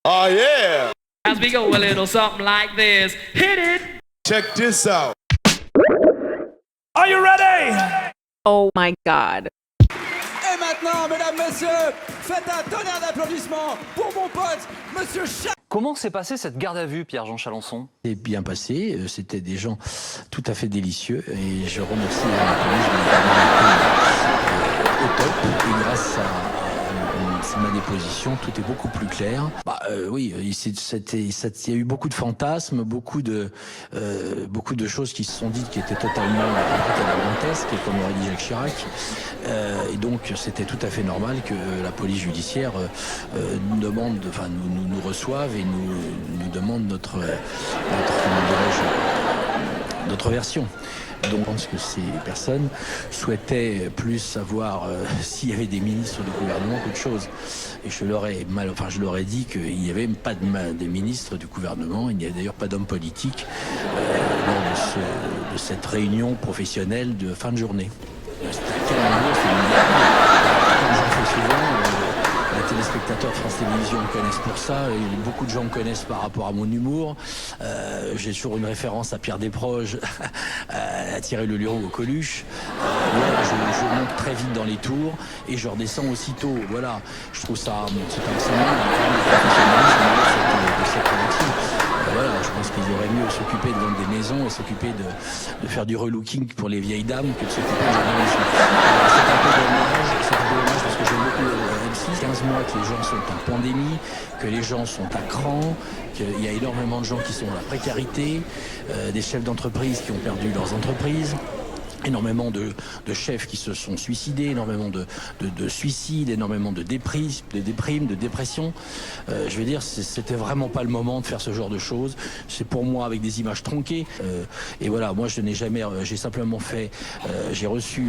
Oh yeah! As we go a little something like this. Hit it! Check this out. Are you ready? Oh my God. Et maintenant, mesdames, messieurs, faites un tonnerre d'applaudissements pour mon pote, monsieur Chat. Comment s'est passée cette garde à vue, Pierre-Jean Chalençon? C'est bien passé, c'était des gens tout à fait délicieux et je remercie la police de m'avoir au top et grâce à ma déposition, tout est beaucoup plus clair. Oui, il y a eu beaucoup de fantasmes, beaucoup de choses qui se sont dites qui étaient totalement cavaleresques, comme aurait dit Jacques Chirac. Et donc, c'était tout à fait normal que la police judiciaire nous reçoive et nous demande notre version. Donc, je pense que ces personnes souhaitaient plus savoir s'il y avait des ministres du gouvernement qu'autre chose. Et je leur ai dit qu'il n'y avait même pas de ministres du gouvernement, il n'y a d'ailleurs pas d'hommes politiques lors de cette réunion professionnelle de fin de journée. J'en fais souvent. Les téléspectateurs de France Télévisions me connaissent pour ça, et beaucoup de gens me connaissent par rapport à mon humour. J'ai toujours une référence à Pierre Desproges, à Thierry Leluron au Coluche. Je monte très vite dans les tours et je redescends aussitôt. Voilà, je trouve ça c'est un enseignement de professionnalisme de cette métier. Voilà, je pense qu'ils auraient mieux s'occuper de vendre des maisons et s'occuper de faire du relooking pour les vieilles dames que de s'occuper de journalisme. C'est un peu dommage parce que j'aime beaucoup M6. 15 mois que les gens sont en pandémie, que les gens sont à cran, qu'il y a énormément de gens qui sont dans la précarité, des chefs d'entreprise qui ont perdu leurs entreprises. Énormément de chefs qui se sont suicidés, énormément de suicides, énormément de déprimes, de dépression. Je veux dire, c'était vraiment pas le moment de faire ce genre de choses. C'est pour moi avec des images tronquées. Et voilà, moi je n'ai jamais, j'ai simplement fait, j'ai reçu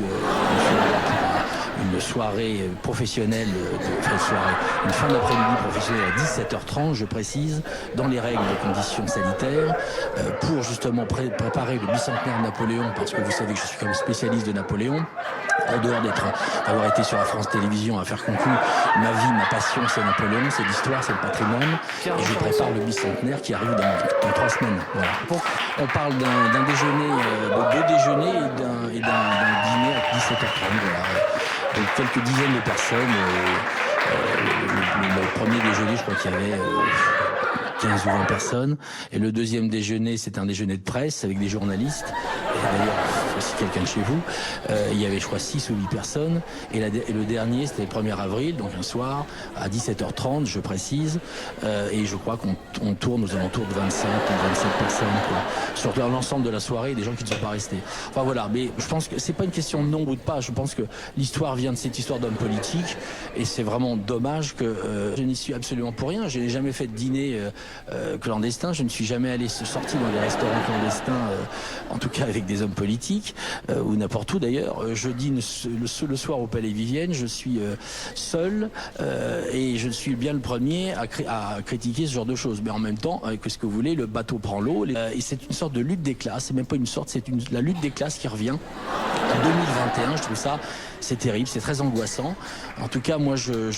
une soirée professionnelle, une fin d'après-midi professionnelle à 17h30, je précise, dans les règles de conditions sanitaires, pour justement préparer le bicentenaire de Napoléon, parce que vous savez que je suis comme spécialiste de Napoléon, en dehors d'avoir été sur la France Télévisions à faire conclure ma vie, ma passion, c'est Napoléon, c'est l'histoire, c'est le patrimoine, et je prépare le bicentenaire qui arrive dans 3 semaines. Voilà. On parle d'un déjeuner, de 2 déjeuners et d'un dîner à 17h30. Voilà. Donc quelques dizaines de personnes. Le premier déjeuner, je crois qu'il y avait 15 ou 20 personnes. Et le deuxième déjeuner, c'est un déjeuner de presse avec des journalistes. Et d'ailleurs, aussi quelqu'un de chez vous. Il y avait, je crois, 6 ou 8 personnes. Et le dernier, c'était le 1er avril, donc un soir, à 17h30, je précise. Et je crois qu'on tourne aux alentours de 25 ou 27 personnes, quoi. Sur l'ensemble de la soirée, des gens qui ne sont pas restés. Enfin voilà, mais je pense que c'est pas une question de nombre ou de pas. Je pense que l'histoire vient de cette histoire d'hommes politiques. Et c'est vraiment dommage que je n'y suis absolument pour rien. Je n'ai jamais fait de dîner clandestin. Je ne suis jamais allé sortir dans des restaurants clandestins, en tout cas avec des hommes politiques, ou n'importe où d'ailleurs. Je dîne le soir au Palais Vivienne. Je suis seul et je suis bien le premier à critiquer ce genre de choses. Mais en même temps, qu'est-ce que vous voulez, le bateau prend l'eau. Et c'est une sorte de lutte des classes. C'est même pas une sorte, c'est la lutte des classes qui revient. En 2021, je trouve ça, c'est terrible, c'est très angoissant. En tout cas, moi, je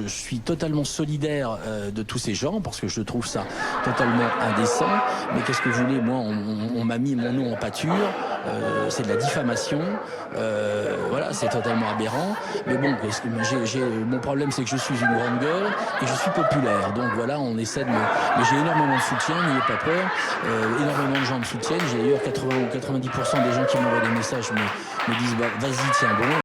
suis totalement solidaire de tous ces gens parce que je trouve ça totalement indécent. Mais qu'est-ce que vous voulez, moi, on m'a mis mon nom en pâture. C'est de la diffamation. Voilà, c'est totalement aberrant. Mais bon, mon problème, c'est que je suis une grande gueule et je suis populaire. Donc voilà, on essaie de me... Mais j'ai énormément de soutien, n'ayez pas peur. Énormément de gens me soutiennent. J'ai d'ailleurs 80 ou 90% des gens qui m'envoient des messages me disent, vas-y, tiens bon.